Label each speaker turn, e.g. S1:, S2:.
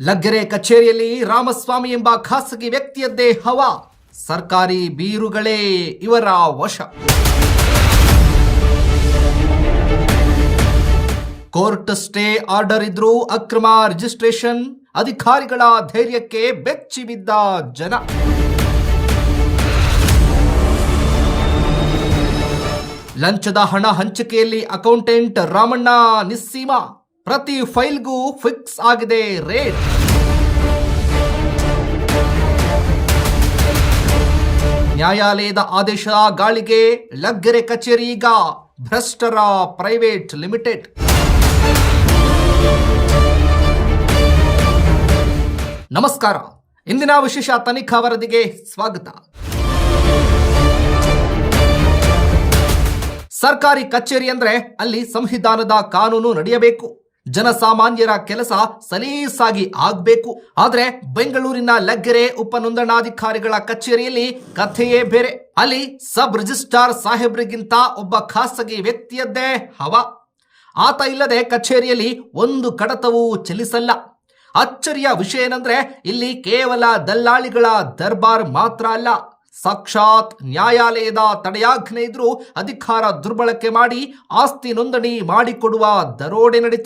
S1: ಲಗ್ಗೆರೆ ಕಚೇರಿಯಲ್ಲಿ ರಾಮಸ್ವಾಮಿ ಎಂಬ ಖಾಸಗಿ ವ್ಯಕ್ತಿಯದ್ದೇ ಹವಾ. ಸರ್ಕಾರಿ ಬೀರುಗಳೇ ಇವರ ವಶ. ಕೋರ್ಟ್ ಸ್ಟೇ ಆರ್ಡರ್ ಇದ್ರೂ ಅಕ್ರಮ ರಿಜಿಸ್ಟ್ರೇಷನ್. ಅಧಿಕಾರಿಗಳ ಧೈರ್ಯಕ್ಕೆ ಬೆಚ್ಚಿ ಬಿದ್ದ ಜನ. ಲಂಚದ ಹಣ ಹಂಚಿಕೆಯಲ್ಲಿ ಅಕೌಂಟೆಂಟ್ ರಾಮಣ್ಣ ನಿಸ್ಸೀಮ. ಪ್ರತಿ ಫೈಲ್ಗೂ ಫಿಕ್ಸ್ ಆಗಿದೆ ರೇಟ್. ನ್ಯಾಯಾಲಯದ ಆದೇಶ ಗಾಳಿಗೆ ಲಗ್ಗೆರೆ ಕಚೇರಿ ಈಗ ಭ್ರಷ್ಟರ ಪ್ರೈವೇಟ್ ಲಿಮಿಟೆಡ್. ನಮಸ್ಕಾರ, ಇಂದಿನ ವಿಶೇಷ ತನಿಖಾ ವರದಿಗೆ ಸ್ವಾಗತ. ಸರ್ಕಾರಿ ಕಚೇರಿ ಅಂದ್ರೆ ಅಲ್ಲಿ ಸಂವಿಧಾನದ ಕಾನೂನು ನಡೆಯಬೇಕು, ಜನಸಾಮಾನ್ಯರ ಕೆಲಸ ಸಲೀಸಾಗಿ ಆಗ್ಬೇಕು. ಆದ್ರೆ ಬೆಂಗಳೂರಿನ ಲಗ್ಗೆರೆ ಉಪನೋಂದಣಾಧಿಕಾರಿಗಳ ಕಚೇರಿಯಲ್ಲಿ ಕಥೆಯೇ ಬೇರೆ. ಅಲ್ಲಿ ಸಬ್ ರಿಜಿಸ್ಟ್ರಾರ್ ಸಾಹೇಬ್ರಿಗಿಂತ ಒಬ್ಬ ಖಾಸಗಿ ವ್ಯಕ್ತಿಯದ್ದೇ ಹವಾ. ಆತ ಇಲ್ಲದೆ ಕಚೇರಿಯಲ್ಲಿ ಒಂದು ಕಡತವೂ ಚಲಿಸಲ್ಲ. ಅಚ್ಚರಿಯ ವಿಷಯ ಏನಂದ್ರೆ ಇಲ್ಲಿ ಕೇವಲ ದಲ್ಲಾಳಿಗಳ ದರ್ಬಾರ್ ಮಾತ್ರ ಅಲ್ಲ, ಸಾಕ್ಷಾತ್ ನ್ಯಾಯಾಲಯದ ತಡೆಯಾಜ್ಞೆ ಇದ್ರೂ ಅಧಿಕಾರ ದುರ್ಬಳಕೆ ಮಾಡಿ ಆಸ್ತಿ ನೋಂದಣಿ ಮಾಡಿಕೊಡುವ ದರೋಡೆ ನಡೀತಾ